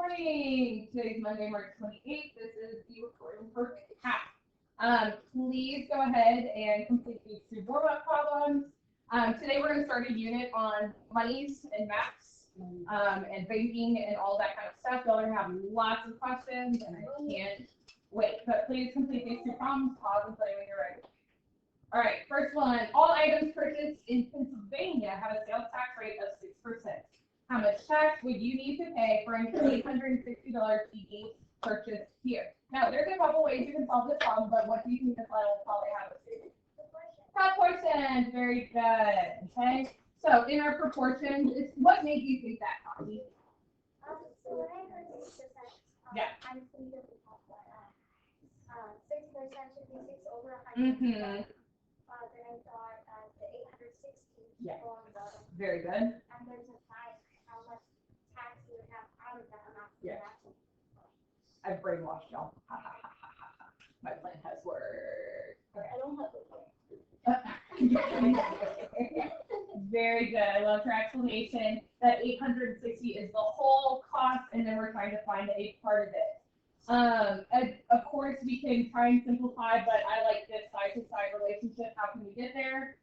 morning. Today's Monday, March 28th. This is the recording for KAP. Please go ahead and complete these two warm-up problems. Today we're going to start a unit on monies and maps and banking and all that kind of stuff. Y'all are going to have lots of questions, and I can't wait. But please complete these two problems. Pause and play when you're ready. All right, first one. All items purchased in Pennsylvania have a sales tax rate of 6%. How much tax would you need to pay for an $860 CD purchased here? Now, there's a couple ways you can solve this problem, but what do you think the final will probably have us do? Proportions. Very good. Okay. So in our proportions, what made you think that, Connie? So when I heard 6%, Yeah. I'm thinking of 6% should be 6 over 100. Mm-hmm. Then I thought the 860 Yeah. on the, Very good. and there's a fact how much tax you would have out of that amount. Yeah. I've brainwashed y'all. Ha, ha, ha, ha, ha, ha. My plan has worked. I don't have the point. Very good. I love your explanation. That 860 is the whole cost, and then we're trying to find a part of it. Of course, we can try and simplify, but I like this side-to-side relationship. How can we get there?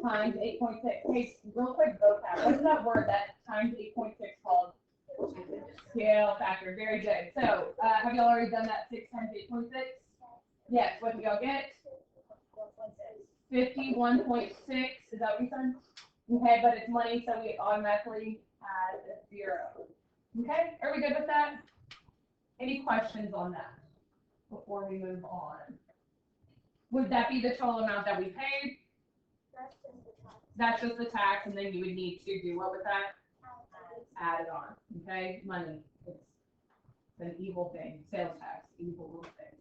Times 8.6. Hey, real quick vocab. What's that word that times 8.6 called? Scale factor. Very good. So, have y'all already done that 6 times 8.6? Yes. What did y'all get? 51.6. Is that what you said? Okay, but it's money, so we automatically add a 0. Okay, are we good with that? Any questions on that before we move on? Would that be the total amount that we paid? That's just the tax, and then you would need to do what with that? Add it on. Okay, money. It's an evil thing. Sales tax, evil thing.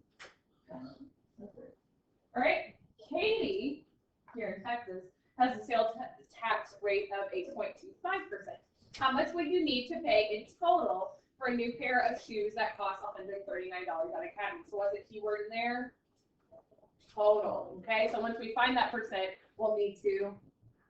All right, Katie here in Texas has a sales tax rate of 8.25%. How much would you need to pay in total for a new pair of shoes that cost $139 at Academy? So what's the keyword in there? Total. Okay, so once we find that percent, we'll need to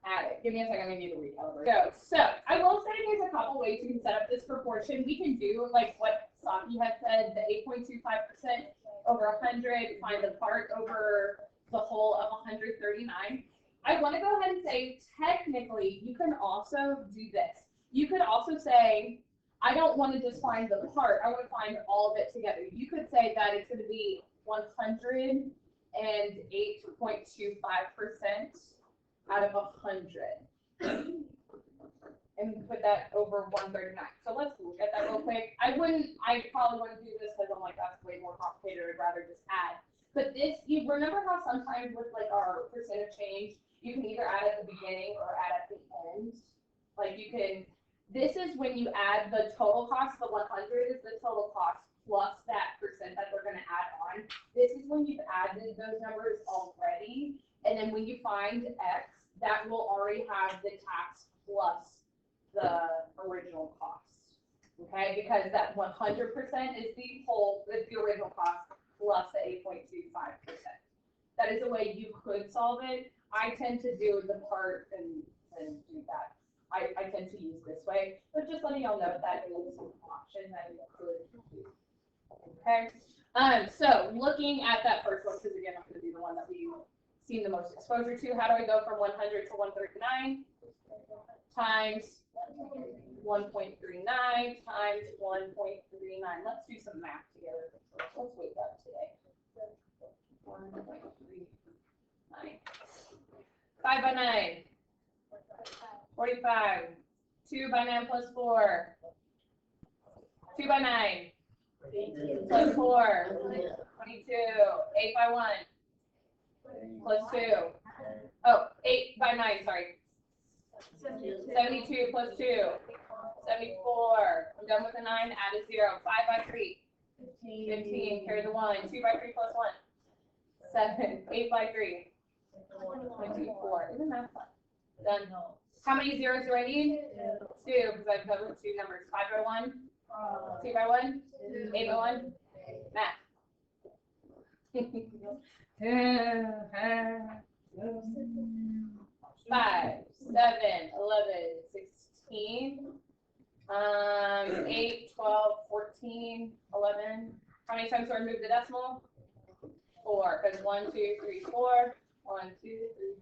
add it. Give me a second, I need to recalibrate. So I will say there's a couple ways you can set up this proportion. We can do like what Saki had said, the 8.25% over 100, find the part over the whole of 139. I want to go ahead and say technically you can also do this. You could also say, I don't want to just find the part, I want to find all of it together. You could say that it's going to be 108.25% out of 100. And put that over 139. So let's look at that real quick. I probably wouldn't do this because I'm like, that's way more complicated. I'd rather just add. But this, you remember how sometimes with like our percent of change, you can either add at the beginning or add at the end? Like you can, this is when you add the total cost, the 100 is the total cost plus that percent that they're going to add on. This is when you've added those numbers already. And then when you find X, that will already have the tax plus the original cost. Okay, because that 100% is the original cost plus the 8.25%. That is the way you could solve it. I tend to do the part and do that. I tend to use this way, but just letting y'all know that is an option that you could do. Okay. So looking at that first one, because again, I'm going to be the one that we've seen the most exposure to. How do I go from 100 to 139? Times 1.39 times 1.39. Let's do some math together. Let's wake up today. 1.39. 5 by 9. 45. 2 by 9 plus 4. 2 by 9. Plus 4. 22. 8 by 1. Plus 2. Oh, 8 by 9, sorry. 72 plus 2. 74. I'm done with the 9, add a 0. 5 by 3. 15. Carry the 1. 2 by 3 plus 1. 7. 8 by 3. 24. Isn't that fun? Done. How many zeros do I need? 2, because I've done with 2 numbers. 5 by 1. 2 by 1. 8 by 1. Math. 5, 7, 11, 16, 8, 12, 14, 11. How many times do I move the decimal? 4, because 1, 2, 3, 4. 1, 2, 3,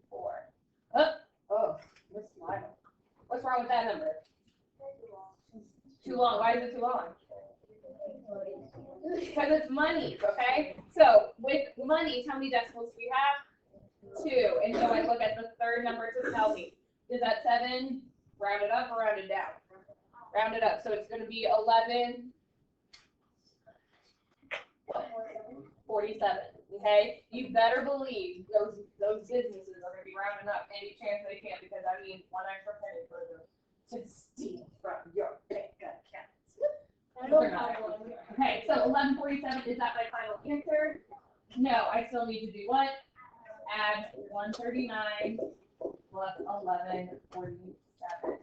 4. Oh, we're smiling. What's wrong with that number? Too long. Why is it too long? Because it's monies, okay? So with monies, how many decimals do we have? 2. And so I look at the third number to tell me, is that 7 rounded up or rounded down? Rounded up. So it's going to be 11. 47. Okay, you better believe those businesses are going to be rounding up any chance they can, because I mean, one extra penny for them to steal from your bank account. Okay, so 1147, is that my final answer? No, I still need to do what? Add 139 plus 1147.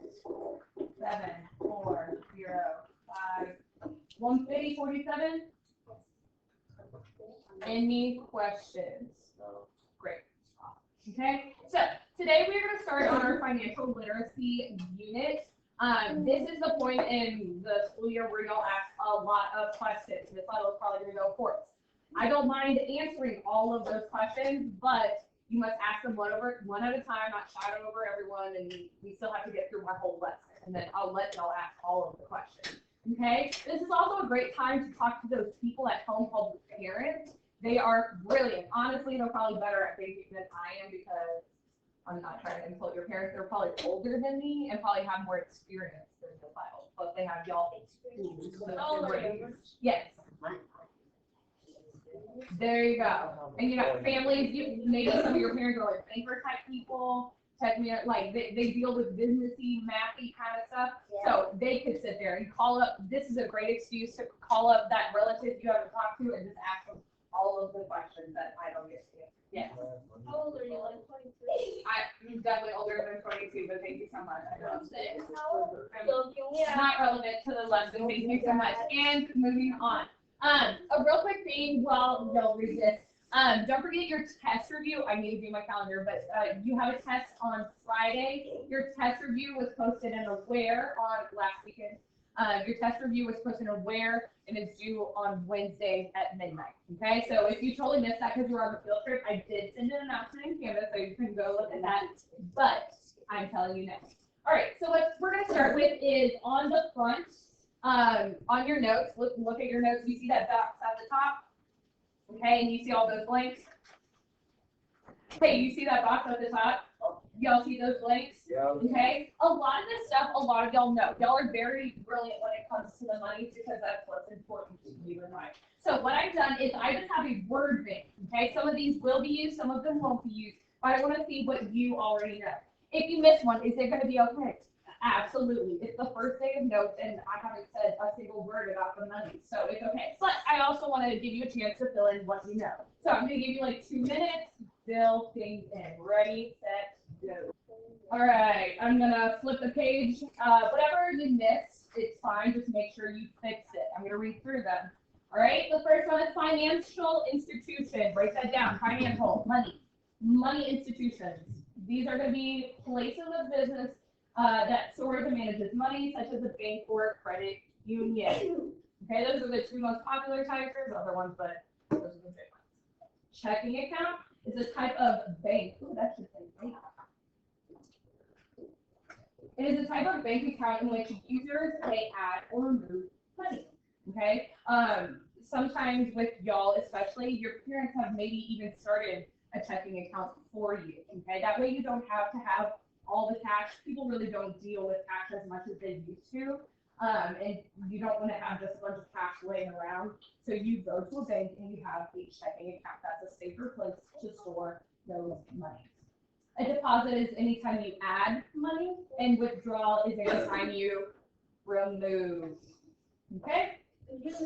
7, 4, 0, 5, 150, Any questions? Great. Okay, so today we're going to start on our financial literacy unit. This is the point in the school year where you'll ask a lot of questions. This level is probably going to go forth. I don't mind answering all of those questions, but you must ask them one at a time, not shout over everyone, and we still have to get through my whole lesson, and then I'll let y'all ask all of the questions. Okay, this is also a great time to talk to those people at home called parents. They are brilliant. Honestly, they're probably better at thinking than I am, because I'm not trying to insult your parents. They're probably older than me and probably have more experience than the child, but they have y'all experience. Yes. There you go. And you got families, maybe some of your parents are like banker type people, like they deal with businessy, mathy kind of stuff. Yeah. So they could sit there and call up. This is a great excuse to call up that relative you haven't talked to and just ask them all of the questions that I don't get to. Yes. How old are you? Like 23? I'm definitely older than 22, but thank you so much. I don't say it. Yeah. Not relevant to the lesson. Thank you so much. And moving on. A real quick thing while y'all read this. Don't forget your test review. I need to do my calendar, but you have a test on Friday. Your test review was posted in Aware on last weekend. Your test review was posted in Aware, and it's due on Wednesday at midnight. Okay, so if you totally missed that because you were on the field trip, I did send an announcement in Canvas, so you can go look at that. But I'm telling you now. All right, so what we're going to start with is on the front. On your notes, look at your notes. You see that box at the top? Okay, and you see all those blanks? Hey, you see that box at the top? Y'all see those blanks? Yeah. Okay, a lot of this stuff, a lot of y'all know. Y'all are very brilliant when it comes to the money, because that's what's important to you and I. So what I've done is I just have a word bank. Okay, some of these will be used, some of them won't be used, but I want to see what you already know. If you miss one, is it going to be okay? Absolutely. It's the first day of notes, and I haven't said a single word about the money, so it's okay. But I also wanted to give you a chance to fill in what you know. So I'm going to give you like 2 minutes, fill things in. Ready, set, go. All right, I'm going to flip the page. Whatever you missed, it's fine. Just make sure you fix it. I'm going to read through them. All right, the first one is financial institution. Write that down. Financial, money institutions. These are going to be places of business that stores and manages money, such as a bank or a credit union. Okay, those are the 2 most popular types. There's other ones, but those are the big ones. Checking account is a type of bank. Ooh, that should say bank. It is a type of bank account in which users may add or remove money. Okay, sometimes with y'all, especially, your parents have maybe even started a checking account for you. Okay, that way you don't have to have all the cash. People really don't deal with cash as much as they used to, and you don't want to have just a bunch of cash laying around. So you go to a bank and you have a checking account. That's a safer place to store those monies. A deposit is anytime you add money, and withdrawal is anytime you remove. Okay? I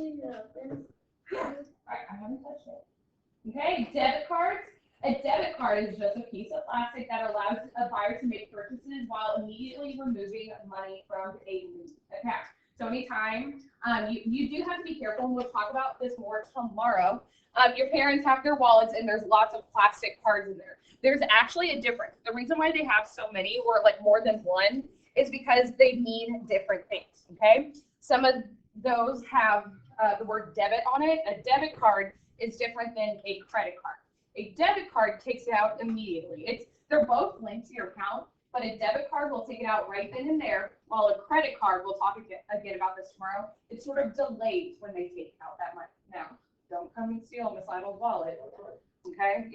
haven't touched it. Okay, debit cards. A debit card is just a piece of plastic that allows a buyer to make purchases while immediately removing money from a account. So anytime, you do have to be careful, and we'll talk about this more tomorrow. Your parents have their wallets, and there's lots of plastic cards in there. There's actually a difference. The reason why they have so many, or like more than one, is because they mean different things, okay? Some of those have the word debit on it. A debit card is different than a credit card. A debit card takes it out immediately. They're both linked to your account, but a debit card will take it out right then and there, while a credit card, we'll talk again about this tomorrow, it's sort of delayed when they take out that money. Now, don't come and steal Miss Idle's wallet, okay?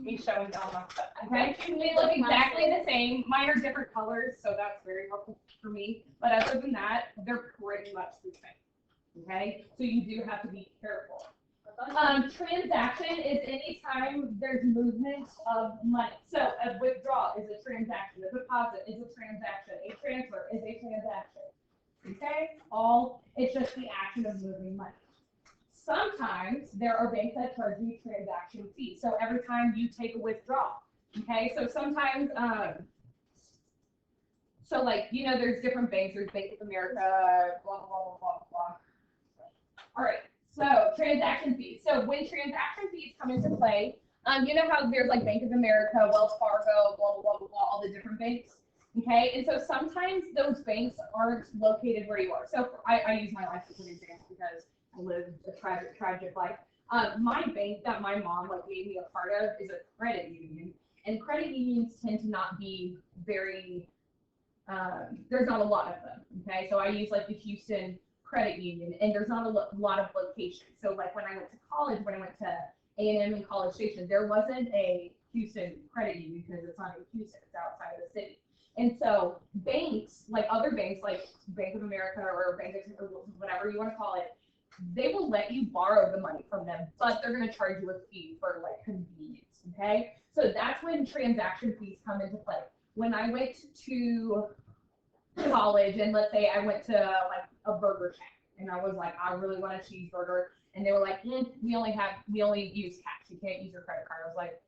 He's showing all my stuff, okay? They look exactly the same. Mine are different colors, so that's very helpful for me. But other than that, they're pretty much the same, okay? So you do have to be careful. Transaction is any time there's movement of money. So a withdrawal is a transaction. A deposit is a transaction. A transfer is a transaction. Okay? It's just the action of moving money. Sometimes there are banks that charge you transaction fees. So every time you take a withdrawal. Okay? So sometimes, so like, there's different banks. There's Bank of America, blah, blah, blah, blah, blah. All right. So transaction fees. So when transaction fees come into play, you know how there's like Bank of America, Wells Fargo, blah, blah, blah, blah, blah, all the different banks. Okay. And so sometimes those banks aren't located where you are. So I use my life as an example because I live a tragic life. My bank that my mom made me a part of is a credit union, and credit unions tend to not be very, there's not a lot of them. Okay. So I use like the Houston credit union, and there's not a lot of locations. So like when I went to college, when I went to A&M and College Station, there wasn't a Houston credit union because it's not in Houston, it's outside of the city. And so banks, like other banks, like Bank of America or Bank of whatever you want to call it, they will let you borrow the money from them, but they're going to charge you a fee for like convenience. Okay, so that's when transaction fees come into play. When I went to college, and let's say I went to like a burger shack, and I was like, I really want a cheeseburger, and they were like, we only use cash, you can't use your credit card. I was like,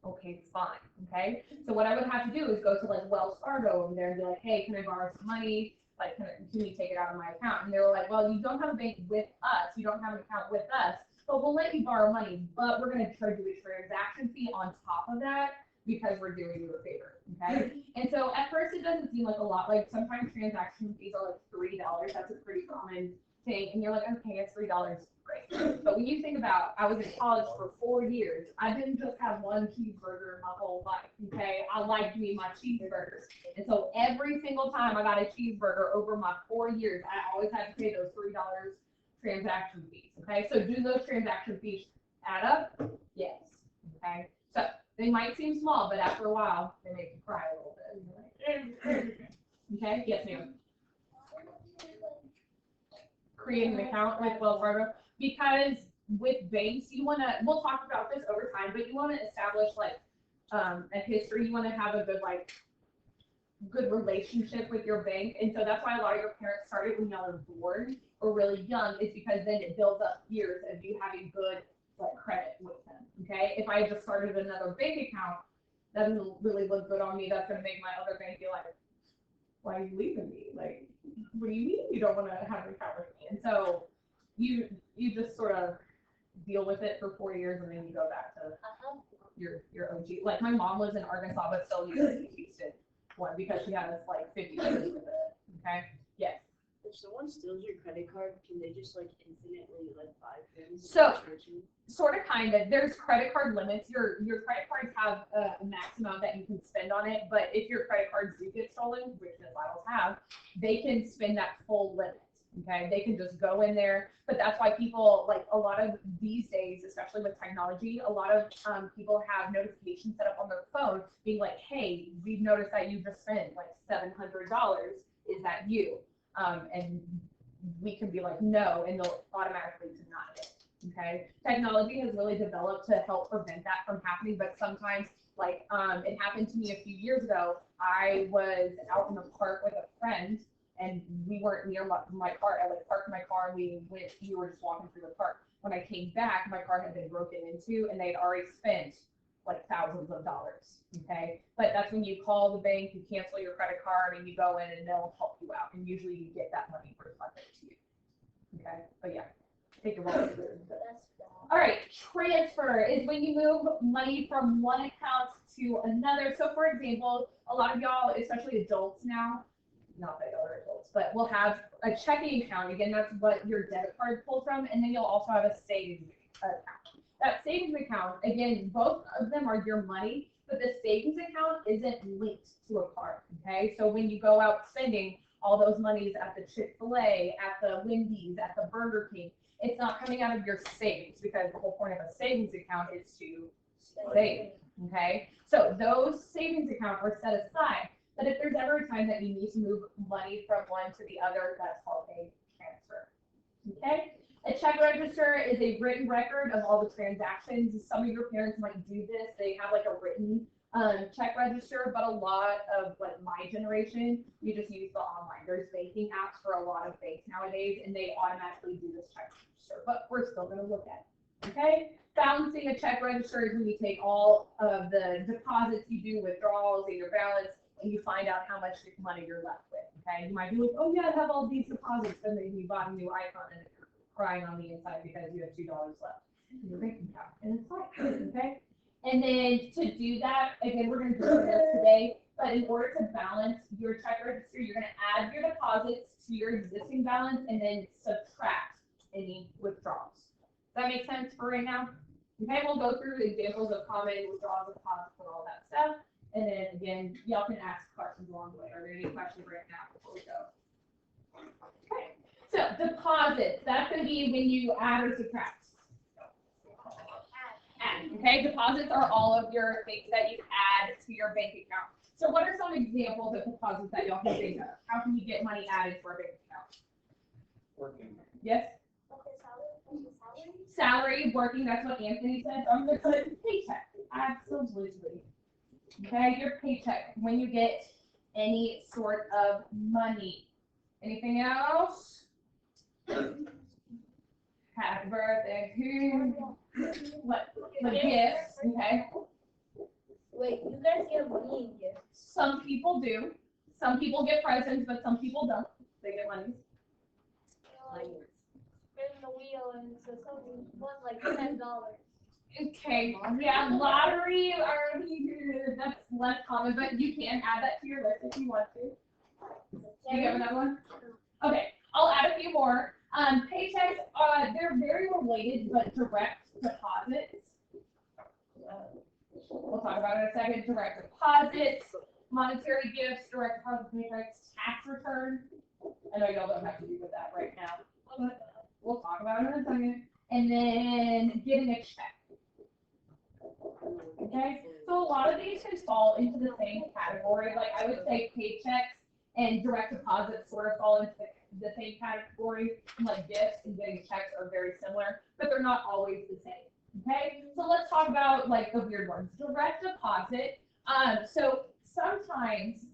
okay, fine. Okay, so what I would have to do is go to like Wells Fargo over there and be like, hey, can I borrow some money? Like, can you take it out of my account? And they were like, well, you don't have a bank with us, you don't have an account with us, but we'll let you borrow money, but we're going to charge you a transaction fee on top of that, because we're doing you a favor, okay? And so at first it doesn't seem like a lot. Like sometimes transaction fees are like $3. That's a pretty common thing. And you're like, okay, it's $3, great. But when you think about, I was in college for 4 years. I didn't just have one cheeseburger my whole life, okay? I liked me my cheeseburgers. And so every single time I got a cheeseburger over my 4 years, I always had to pay those $3 transaction fees, okay? So do those transaction fees add up? Yes, okay? So they might seem small, but after a while, they make you cry a little bit. Okay? Yes, ma'am. Create an account with Wells Fargo, because with banks, you want to, we'll talk about this over time, but you want to establish like a history. You want to have a good relationship with your bank. And so that's why a lot of your parents started when y'all were born or really young, is because then it builds up years of you having good credit with them. Okay, if I just started another bank account, that doesn't really look good on me. That's going to make my other bank be like, why are you leaving me? Like, what do you mean you don't want to have an account with me? And so you just sort of deal with it for 4 years, and then you go back to your OG. Like my mom lives in Arkansas, but still uses the Houston one because she has like 50 years with it. Okay, yes. If someone steals your credit card, can they just infinitely buy things? So, sort of, kind of. There's credit card limits. Your credit cards have a max amount that you can spend on it, but if your credit cards do get stolen, which the files have, they can spend that full limit. Okay, they can just go in there, but that's why people, a lot of these days, especially with technology, a lot of people have notifications set up on their phone being like, hey, we've noticed that you just spent $700. Is that you? And we can be like, no, and they'll automatically deny it. Okay, technology has really developed to help prevent that from happening, but sometimes, it happened to me a few years ago. I was out in the park with a friend, and we weren't near my car. I parked my car, and we were just walking through the park. When I came back, my car had been broken into, and they'd already spent thousands of dollars. Okay, but that's when you call the bank, you cancel your credit card, and you go in, and they'll help you out, and usually you get that money refunded to you. Okay, but yeah, take a roll. All right, transfer is when you move money from one account to another. So for example, a lot of y'all, especially adults now, not the other adults, but we'll have a checking account. Again, that's what your debit card pulls from, and then you'll also have a savings account. That savings account, again, both of them are your money, but the savings account isn't linked to a card, okay? So when you go out spending all those monies at the Chick-fil-A, at the Wendy's, at the Burger King, it's not coming out of your savings, because the whole point of a savings account is to save, okay? So those savings accounts are set aside, but if there's ever a time that you need to move money from one to the other, that's called a transfer, okay? A check register is a written record of all the transactions. Some of your parents might do this. They have like a written check register, but a lot of like my generation, we just use the online. There's banking apps for a lot of banks nowadays, and they automatically do this check register, but we're still gonna look at it, okay? Balancing a check register is when you take all of the deposits you do, withdrawals, and your balance, and you find out how much money you're left with, okay? You might be like, oh yeah, I have all these deposits, and then you bought a new iPhone, and you're crying on the inside because you have $2 left in your bank account, and it's fine, okay? And then to do that, again, we're gonna do this today, but in order to balance your check register, you're gonna add your deposits to your existing balance and then subtract any withdrawals. Does that make sense for right now? Okay, we'll go through examples of common withdrawals, deposits, and all that stuff. And then again, y'all can ask questions along the way. Are there any questions right now before we go? Okay, so deposits, that's gonna be when you add or subtract. Add, okay, deposits are all of your things that you add to your bank account. So what are some examples of deposits that y'all can think of? How can you get money added to our bank account? Working. Yes? Salary, working, that's what Anthony said. I'm gonna put paycheck. Absolutely. Okay, your paycheck, when you get any sort of money. Anything else? Happy birthday. What gifts, okay? Wait, you guys get money in gifts? Some people do. Some people get presents, but some people don't. They get money. Spin the wheel and so something won like $10. Okay, yeah, lottery, that's less common, but you can add that to your list if you want to. Do you have another one? Okay, I'll add a few more. Paychecks, they're very related, but direct deposits. We'll talk about it in a second. Direct deposits, monetary gifts, direct deposit paychecks, tax return. I know y'all don't have to do with that right now, but we'll talk about it in a second. And then getting a check. Okay, so a lot of these can fall into the same category. Like I would say paychecks and direct deposits sort of fall into the same category. Like gifts and getting checks are very similar, but they're not always the same. Okay, so let's talk about like the weird ones. Direct deposit. So sometimes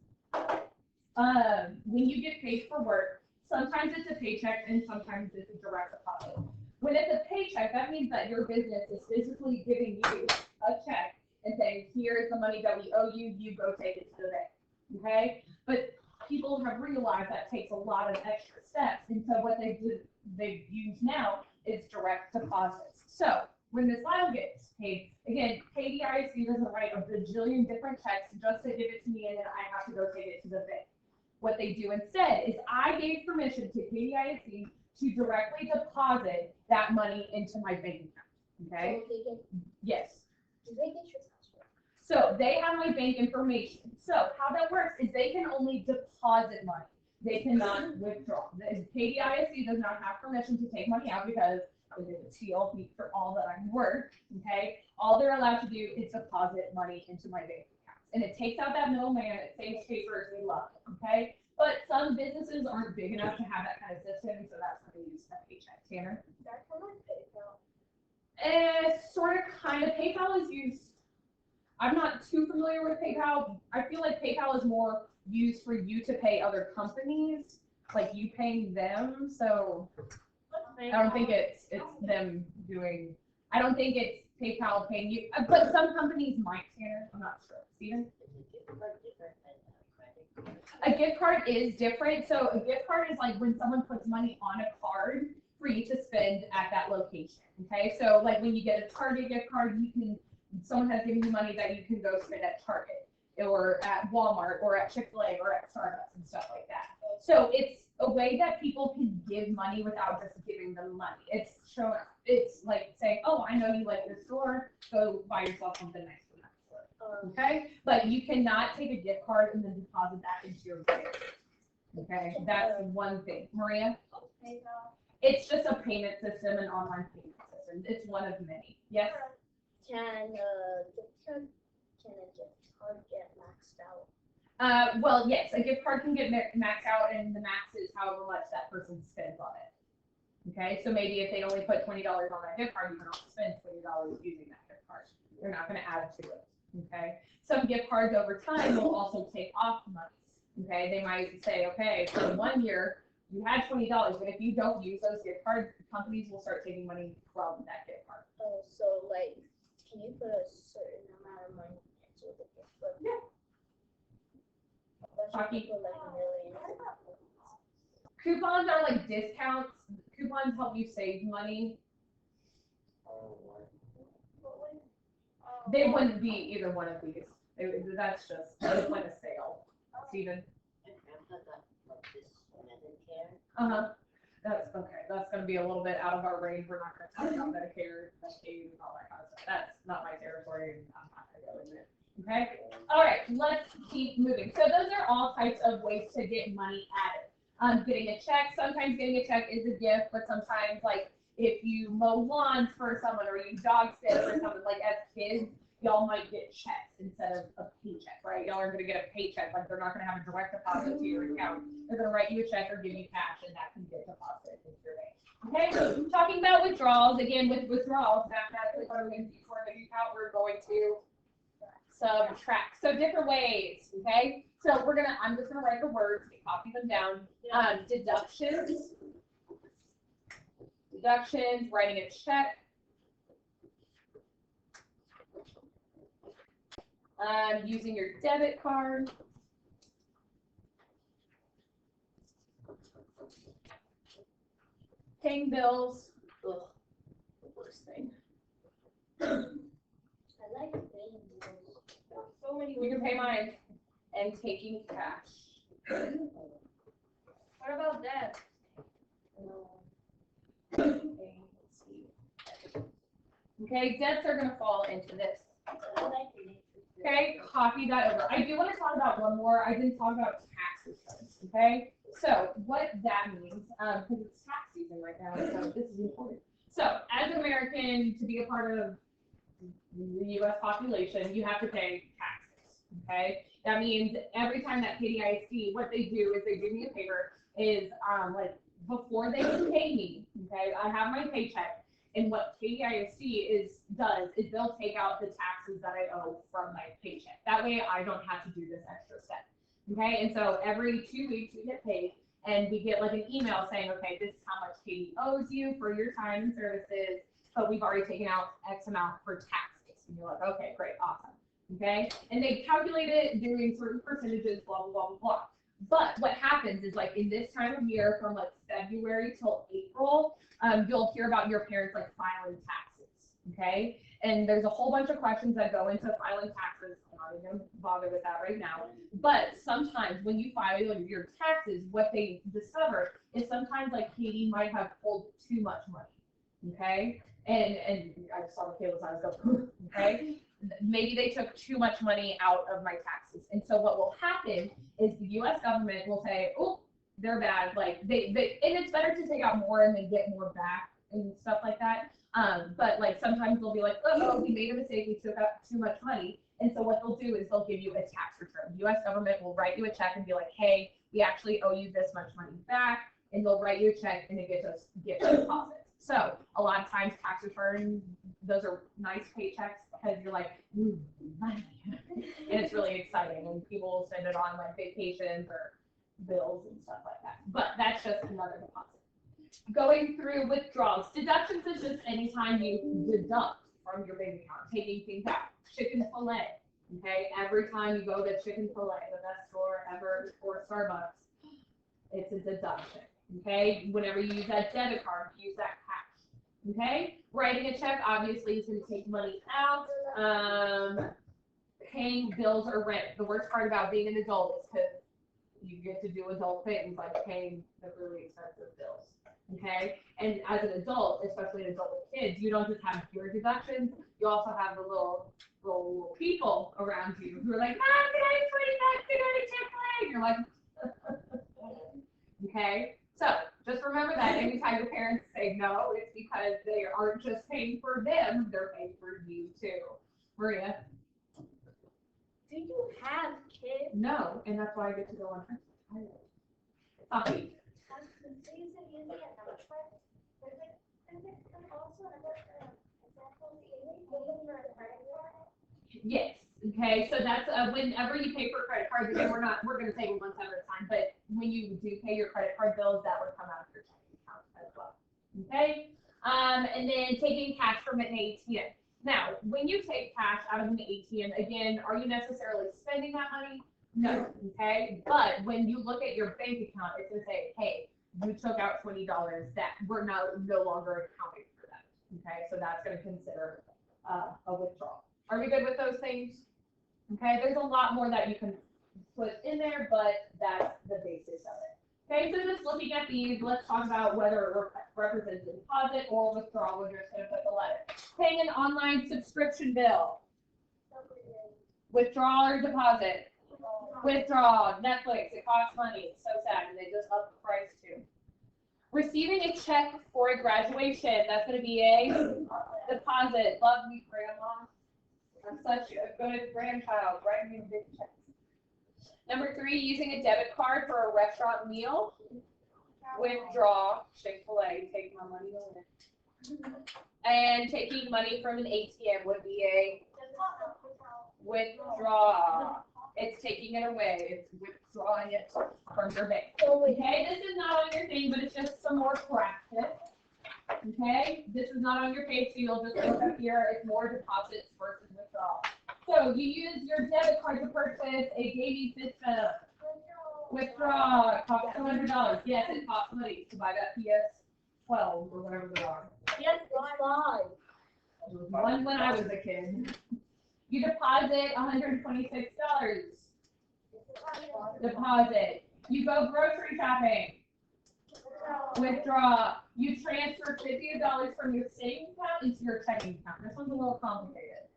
when you get paid for work, sometimes it's a paycheck and sometimes it's a direct deposit. When it's a paycheck, that means that your business is physically giving you a check and saying, here's the money that we owe you, you go take it to the bank, okay? But people have realized that takes a lot of extra steps, and so what they've used now is direct deposits. So when Ms. Lyle gets paid, again, KDIC doesn't write a bajillion different checks just to give it to me and then I have to go take it to the bank. What they do instead is I gave permission to KDIC to directly deposit that money into my bank account, okay? Yes. So they have my bank information. So how that works is they can only deposit money. They cannot withdraw. The KDIC does not have permission to take money out because it is a TLP for all that I'm worth, okay? All they're allowed to do is deposit money into my bank account. And it takes out that middleman, it saves papers, we love it, okay? But some businesses aren't big enough to have that kind of system, so that's when they use that paycheck. Tanner? That's how much PayPal. It's sort of kind of, PayPal is used, I'm not too familiar with PayPal. I feel like PayPal is more used for you to pay other companies, like you paying them, so I don't think it's them doing, I don't think it's PayPal paying you, but some companies might, Tanner, I'm not sure. Steven? A gift card is different. So a gift card is like when someone puts money on a card for you to spend at that location. Okay, so like when you get a Target gift card, you can, someone has given you money that you can go spend at Target or at Walmart or at Chick-fil-A or at Starbucks and stuff like that. So it's a way that people can give money without just giving them money. It's like saying, oh, I know you like this store, go buy yourself something nice from that store. Okay? But you cannot take a gift card and then deposit that into your bank. Okay? That's one thing. Maria? It's just a payment system, an online payment system. It's one of many. Yes? Can a gift card get maxed out? Well, yes, a gift card can get maxed out, and the max is however much that person spends on it. Okay, so maybe if they only put $20 on that gift card, you can also spend $20 using that gift card. You're not going to add to it. Okay, some gift cards over time will also take off money. Okay, they might say, okay, for 1 year you had $20, but if you don't use those gift cards, companies will start taking money from that gift card. Oh, so like, can you put a certain amount of money into the gift card? Yeah. Talking like millions. Coupons are like discounts. Coupons help you save money. They wouldn't be either one of these. That's just like a sale. Steven? That's okay. That's going to be a little bit out of our range. We're not going to talk about Medicare, Medicaid, and all that kind of stuff. That's not my territory, and I'm not going to go in there. Okay? All right, let's keep moving. So those are all types of ways to get money added. Getting a check. Sometimes getting a check is a gift, but sometimes, like, if you mow lawns for someone or you dog sit for someone, like as kids, y'all might get checks instead of a paycheck, right? Y'all are going to get a paycheck, like they're not going to have a direct deposit to your account. They're going to write you a check or give you cash, and that can get deposited into your bank. Okay, talking about withdrawals, again, with withdrawals, mathematically, what are we going to do for a bank account? We're going to subtract. So different ways, okay? So I'm just going to write the words, copy them down. Deductions, writing a check. Using your debit card. Paying bills. Ugh, the worst thing. I like paying bills. So many. You can pay mine. And taking cash. What about debt? Okay, debts are going to fall into this. I like it. Okay, copy that over. I do want to talk about one more. I didn't talk about tax returns. Okay, so what that means, because it's tax season right now, so this is important. So, as an American, to be a part of the U.S. population, you have to pay taxes. Okay, that means every time that KDIC, what they do is they do me a favor. Is like before they pay me. Okay, I have my paycheck. And what KDIC does is they'll take out the taxes that I owe from my paycheck. That way I don't have to do this extra step. Okay, and so every 2 weeks we get paid and we get like an email saying, okay, this is how much Katie owes you for your time and services, but we've already taken out X amount for taxes. And you're like, okay, great, awesome. Okay, and they calculate it doing certain percentages, blah, blah, blah, blah, blah. But what happens is like in this time of year from like February till April, you'll hear about your parents like filing taxes, okay? And there's a whole bunch of questions that go into filing taxes. I'm not even gonna bother with that right now. But sometimes when you file your taxes, what they discover is sometimes like Katie might have pulled too much money, okay? And I just saw Michaela's eyes go, okay? Maybe they took too much money out of my taxes. And so what will happen is the U.S. government will say, oh, they're bad. Like and it's better to take out more and then get more back and stuff like that. But like sometimes they'll be like, oh, we made a mistake. We took out too much money. And so what they'll do is they'll give you a tax return. The U.S. government will write you a check and be like, hey, we actually owe you this much money back. And they'll write you a check and it gets deposits. So a lot of times tax returns, those are nice paychecks because you're like, ooh, money. And it's really exciting. And people will spend it on like vacations or bills and stuff like that. But that's just another deposit. Going through withdrawals. Deductions is just anytime you deduct from your bank account, taking things out. Chicken fillet. Okay, every time you go to chicken fillet, the best store ever, or Starbucks, it's a deduction. Okay, whenever you use that debit card, use that cash. Okay, writing a check obviously is going to take money out. Paying bills or rent. The worst part about being an adult is because get to do adult things like paying the really expensive bills. Okay, and as an adult, especially an adult with kids, you don't just have your deductions, you also have the little people around you who are like, Mom, can I have $20 to go to Chick-fil-A? You're like, okay, so just remember that anytime your parents say no, it's because they aren't just paying for them, they're paying for you too. Maria? Do you have kids? No, and that's why I get to go on her. Coffee. Yes. Okay. So that's whenever you pay for a credit card, again, we're going to take it one time at a time. But when you do pay your credit card bills, that would come out of your checking account as well. Okay. And then taking cash from an ATM. Now, when you take cash out of an ATM, again, are you necessarily spending that money? No. Okay. But when you look at your bank account, it's going to say, hey, you took out $20 that we're no longer accounting for that. Okay. So that's going to consider a withdrawal. Are we good with those things? Okay, there's a lot more that you can put in there, but that's the basis of it. Okay, so just looking at these, let's talk about whether it represents a deposit or withdrawal. We're just going to put the letter. Paying an online subscription bill. Withdrawal or deposit? Withdrawal. Netflix, it costs money. It's so sad, and they just up the price too. Receiving a check for a graduation. That's going to be a deposit. Love me, Grandma. I'm such a good grandchild, writing me big checks. Number 3, using a debit card for a restaurant meal. Withdraw, Chick-fil-A, take my money away. And taking money from an ATM would be a withdraw. It's taking it away. It's withdrawing it from your bank. Okay, this is not on your thing, but it's just some more practice. Okay, this is not on your page, so you'll just look up here. It's more deposits versus withdrawal. So you use your debit card to purchase a gaming system. Withdraw. It costs $200. Yes, it costs money to buy that PS12 or whatever they are. PS5. There was one when I was a kid. You deposit $126. Deposit. You go grocery shopping. Withdraw. You transfer $50 from your savings account into your checking account. This one's a little complicated.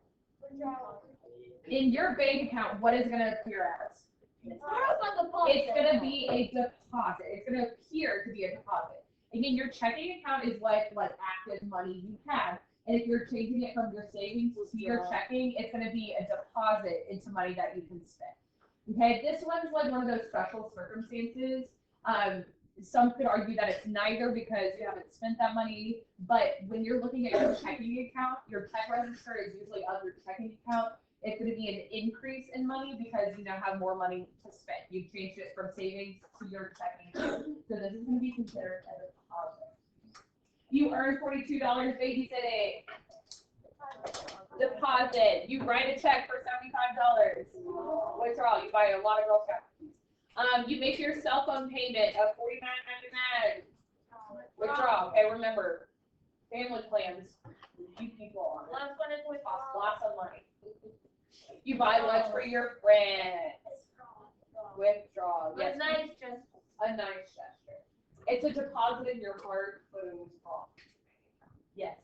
In your bank account, what is going to appear as? It's going to be a deposit. It's going to appear to be a deposit. Again, your checking account is like active money you have. And if you're changing it from your savings to your checking, it's going to be a deposit into money that you can spend. Okay, this one's like one of those special circumstances. Some could argue that it's neither because you haven't spent that money, but when you're looking at your checking account, your check register is usually of your checking account. It's going to be an increase in money because you now have more money to spend. You changed it from savings to your checking account. So this is going to be considered as a deposit. You earn $42 babysitting. Deposit. You write a check for $75. Withdrawal. You buy a lot of Girl Scouts. You make your cell phone payment of $49.99. Withdrawal. Okay, remember, family plans. You people on it. Last one is Cost lots of money. You buy lunch for your friends. Withdrawal. Yes. A nice gesture. A nice gesture. It's a deposit in your heart, but it was wrong. Yes.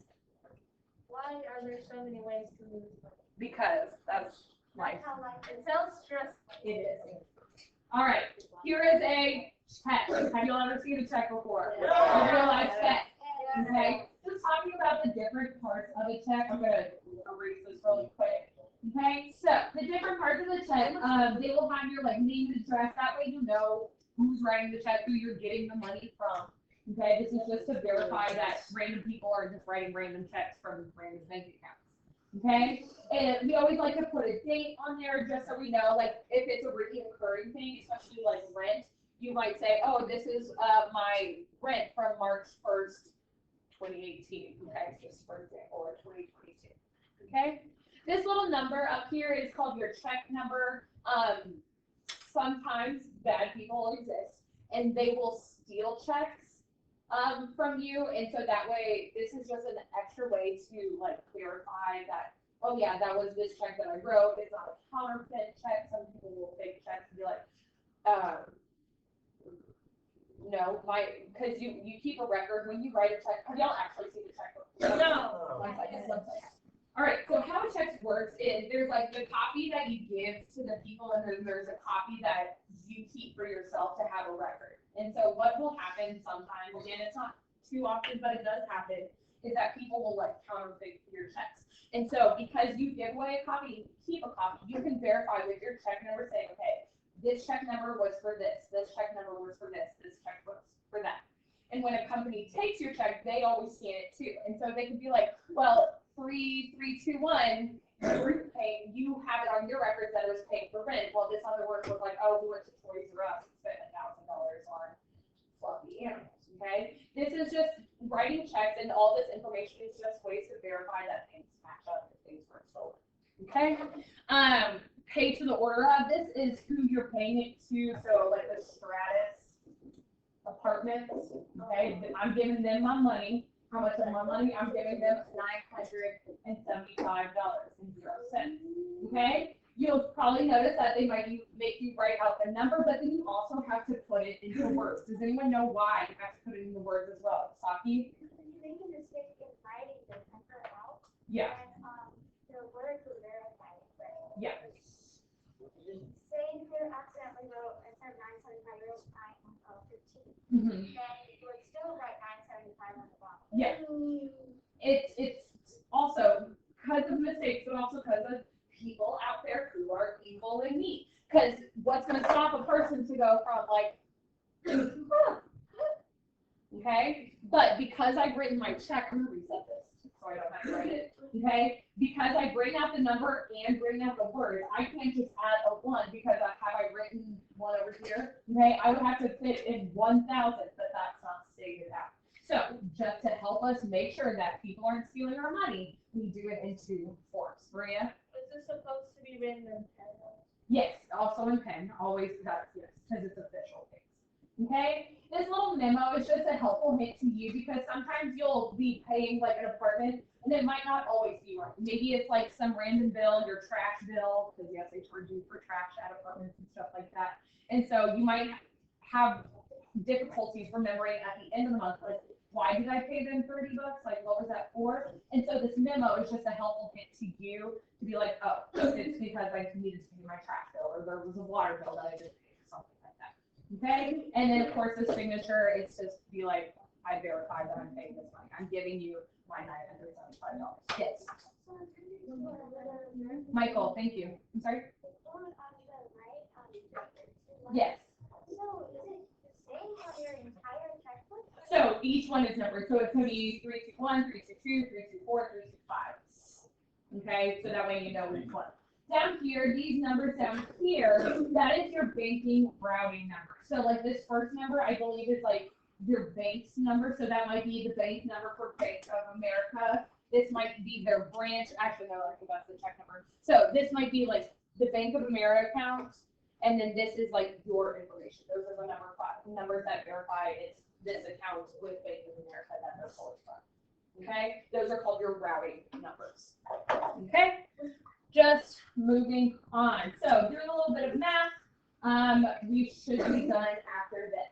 Why are there so many ways to lose money? Because that's life. It sounds stressful. It is. All right. Here is a check. Have you ever seen a check before? A real life check. Okay. Just talking about the different parts of a check. I'm going to erase this really quick. Okay. So the different parts of the check, they will have your name and address. That way you know who's writing the check, who you're getting the money from. Okay. This is just to verify that random people are just writing random checks from random bank accounts. Okay, and we always like to put a date on there just so we know, if it's a recurring thing, especially like rent, you might say, oh, this is my rent from March 1st, 2018, okay, just for example, or 2022, okay? This little number up here is called your check number. Sometimes bad people exist, and they will steal checks from you, and so that way, this is just an extra way to clarify that, oh yeah, that was this check that I wrote. It's not a counterfeit check. Some people will fake checks and be like, know, because you keep a record when you write a check. Have y'all actually seen the checkbook? No. One second. All right, so how a check works is there's like the copy that you give to the people, and then there's a copy that you keep for yourself to have a record. And so what will happen sometimes, again, it's not too often, but it does happen, is that people will like counterfeit your checks. And so because you give away a copy, keep a copy, you can verify with your check number saying, okay, this check number was for this check number was for this check was for that. And when a company takes your check, they always scan it too. And so they could be like, well, 3321, you have it on your records that it was paid for rent. Well, this other work was like, oh, we went to Toys R Us and spent $1,000 on fluffy animals. Okay, this is just writing checks, and all this information is just ways to verify that things match up if things were stolen. Okay, pay to the order of this is who you're paying it to. So like the Stratus apartments, okay, I'm giving them my money. How much of my money? I'm giving them $975.00. Okay, you'll probably notice that they might make you write out the number, but then you also have to put it into words. Does anyone know why you have to put it into words as well? Saki? You make a mistake in writing the number out. Yeah. And the word to verify it, right? Yeah. Say if you accidentally wrote, instead of 975, you wrote 915. Mm-hmm. Then you would still write 975 on the bottom. Yeah. It's also because of mistakes, but also because of people out there who are evil and mean. Because what's going to stop a person to go from like, okay? But because I've written my check, I'm going to reset this so I don't have to write it. Okay? Because I bring out the number and bring out the word, I can't just add a 1 because I written 1 over here. Okay? I would have to fit in 1,000, but that's not stated out. So just to help us make sure that people aren't stealing our money, we do it in 2 forms. Maria? Is this supposed to be written in pen? Yes, also in pen, always that's yes, because it's official things. Okay? This little memo is just a helpful hint to you because sometimes you'll be paying like an apartment and it might not always be right. Maybe it's like some random bill, your trash bill, because yes, they charge you for trash at apartments and stuff like that. And so you might have difficulties remembering at the end of the month, like, why did I pay them $30? Like, what was that for? And so this memo is just a helpful hint to you to be like, oh, it's because I needed to pay my trash bill, or there was a water bill that I didn't pay, or something like that. Okay? And then, of course, the signature, it's just be like, I verify that I'm paying this money. I'm giving you my $975. Yes. Michael, thank you. I'm sorry? Yes. So each one is numbered. So it's going to be 321, 322, 324, 325. Okay, so that way you know which one. Down here, these numbers down here, that is your banking routing number. So like this first number, I believe is like your bank's number. So that might be the bank number for Bank of America. This might be their branch. Actually, no, I think that's the check number. So this might be like the Bank of America account. And then this is like your information. Those are the numbers that verify it's this account with Bank of America that they're pulling from. Okay? Those are called your routing numbers. Okay? Just moving on. So doing a little bit of math, we should be done after this.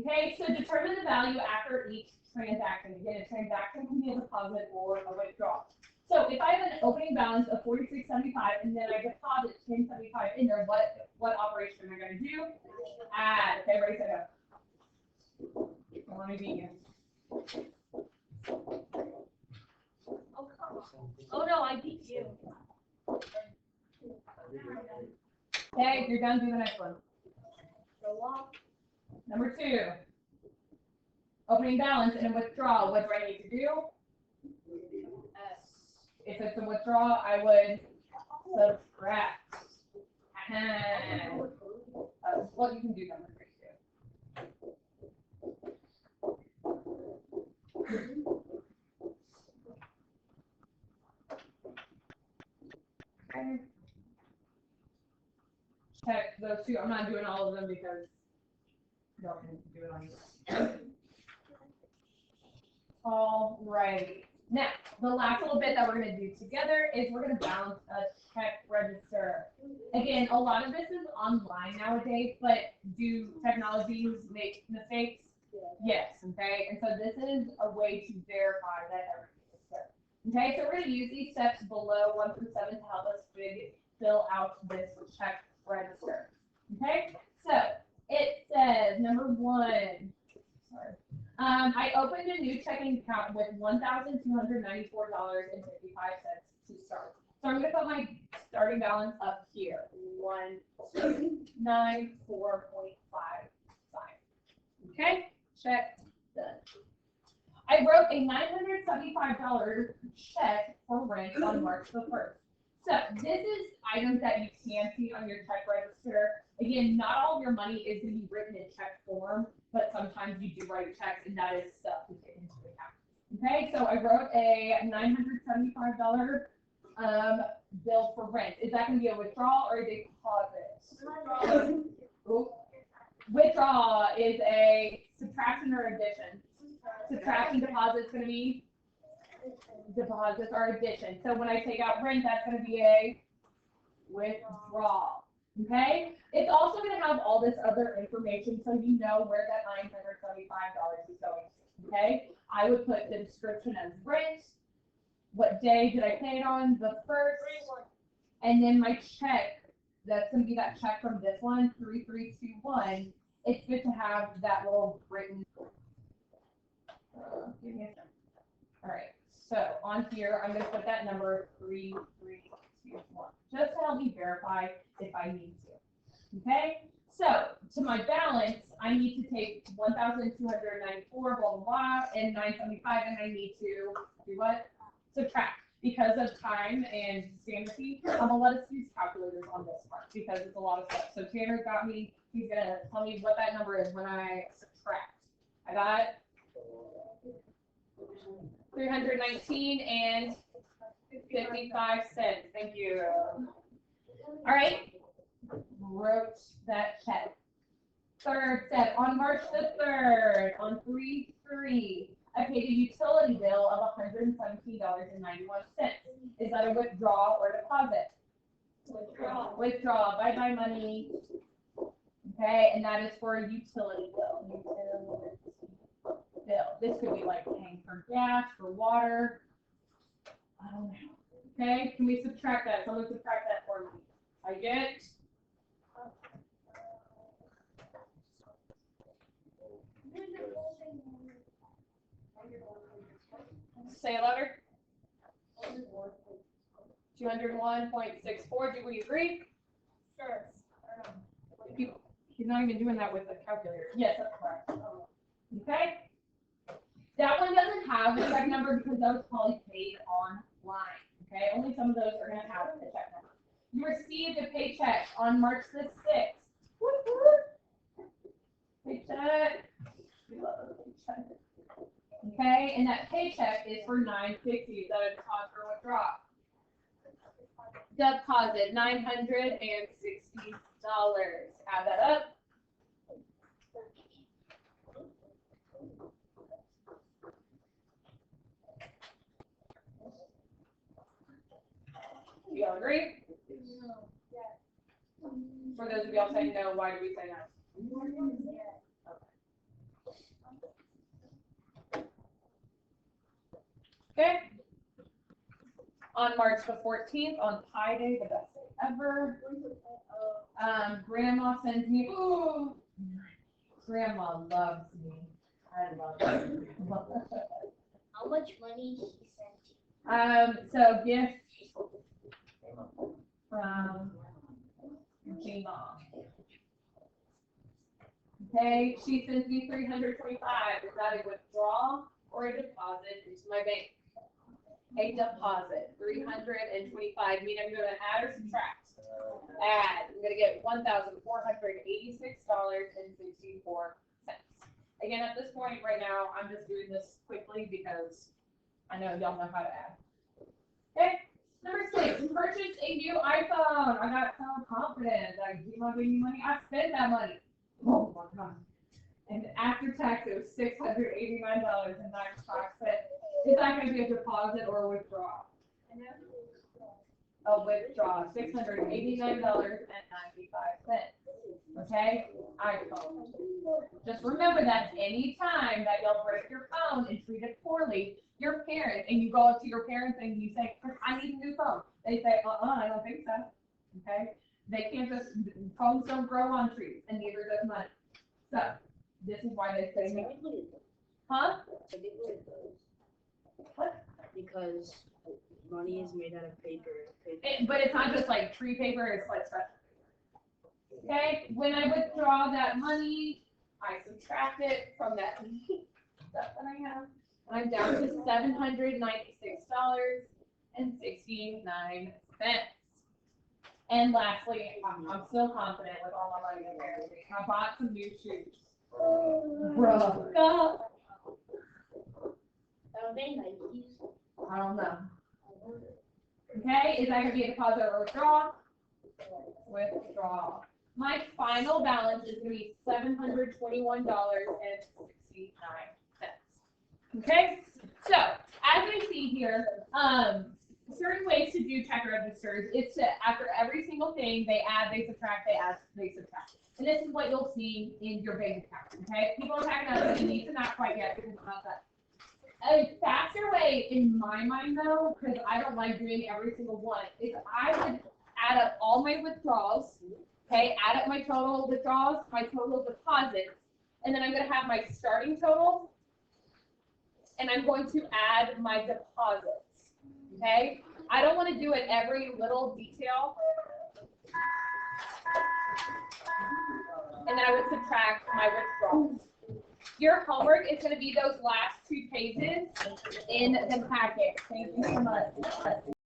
Okay? So determine the value after each transaction. Again, a transaction can be a deposit or a withdrawal. So if I have an opening balance of $46.75 and then I deposit $10.75 in there, what operation am I going to do? Add. Okay, ready, set, go. Let me beat you. Oh, come on. Oh, no, I beat you. Okay, if you're done, do the next one. Go on. Number 2. Opening balance and a withdrawal. What do I need to do? If it's a withdrawal, I would subtract. Well, you can do number 3 too. Okay. Check those 2. I'm not doing all of them because you don't need to do it on you. All right. Now, the last little bit that we're going to do together is we're going to balance a check register. Again, a lot of this is online nowadays, but do technologies make mistakes? Yes, okay, and so this is a way to verify that everything is good. Okay, so we're gonna use these steps below 1 through 7 to help us fill out this check register. Okay, so it says number 1. Sorry. I opened a new checking account with $1,294.55 to start. So I'm gonna put my starting balance up here, 1,294.55. Okay, check, done. I wrote a $975 check for rent on March the 1st. So this is items that you can see on your check register. Again, not all of your money is going to be written in check form, but sometimes you do write checks, and that is stuff to get into the account. Okay, so I wrote a $975 bill for rent. Is that going to be a withdrawal or a deposit? Withdrawal is a subtraction or addition. Subtraction deposit is going to be deposits or addition. So when I take out rent, that's going to be a withdrawal. Okay? It's also going to have all this other information so you know where that $975 is going to. Okay? I would put the description as rent. What day did I pay it on? The 1st. And then my check, that's going to be that check from this one, 3321. It's good to have that little written. Give me a second. All right. So on here, I'm going to put that number 3321, just to help me verify if I need to. Okay? So to my balance, I need to take 1,294, blah, blah, blah, and 975, and I need to do what? Subtract. Because of time and sanity, I'm going to let us use calculators on this part because it's a lot of stuff. So Tanner got me, he's going to tell me what that number is when I subtract. I got 319 and 55 cents. Thank you. All right. Wrote that check. Third step, on March the 3rd, on 3/3, I paid a utility bill of $117.91. Is that a withdrawal or deposit? Withdrawal. Withdrawal. Bye-bye money. Okay, and that is for a utility bill. Utility bill. This could be like paying for gas, for water. I don't know. Okay, can we subtract that? Someone subtract that for me. I get say it louder. 201.64. Do we agree? Sure. He's not even doing that with the calculator. Yes, that's correct. Okay. That one doesn't have the check number because that was probably paid online. Okay. Only some of those are going to have the check number. You received a paycheck on March the 6th. Paycheck. We love a paycheck. Okay, and that paycheck is for $960. Is that a deposit or withdrawal? Deposit, $960. Add that up. You all agree? No. Yes. For those of y'all saying no, why do we say no? Okay. On March the 14th, on Pi Day, the best day ever. Grandma sends me. Ooh, Grandma loves me. I love her. How much money she sent you? So gift from Gina. Okay, she sends me $325. Is that a withdrawal or a deposit into my bank? A deposit, $325. Mean I'm going to add or subtract? Add. I'm going to get $1,486.64. Again, at this point right now, I'm just doing this quickly because I know y'all know how to add. Okay. Number 6, purchase a new iPhone. I got so confident that you want to give me money. I spent that money. Oh my God. And after tax, it was $689.95. Is that going to be a deposit or a withdrawal? A withdrawal, $689.95. Okay? iPhone. Just remember that any time that you'll break your phone and treat it poorly, your parents, and you go up to your parents and you say, I need a new phone. They say, I don't think so. Okay? They can't just, phones don't grow on trees, and neither does money. So, this is why they say, huh? What? Because money is made out of paper. But it's not just like tree paper, it's like special. Okay, when I withdraw that money, I subtract it from that stuff that I have, and I'm down to $796.69. And lastly, I'm still confident with all my money and everything. I bought some new shoes. Bro, Are they Nikes? I don't know. Okay, is that gonna be a deposit or withdrawal? Withdrawal. My final balance is gonna be $721.69. Okay, so as we see here, certain ways to do check registers is to, after every single thing, they add, they subtract, they add, they subtract. And this is what you'll see in your bank account, okay? People are talking about you need to not quite yet because I'm not that. A faster way in my mind though, because I don't like doing every single one, is I would add up all my withdrawals, okay? Add up my total withdrawals, my total deposits, and then I'm gonna have my starting total, and I'm going to add my deposits, okay? I don't want to do it every little detail. And then I would subtract my withdrawals. Your homework is going to be those last 2 pages in the packet. Thank you so much.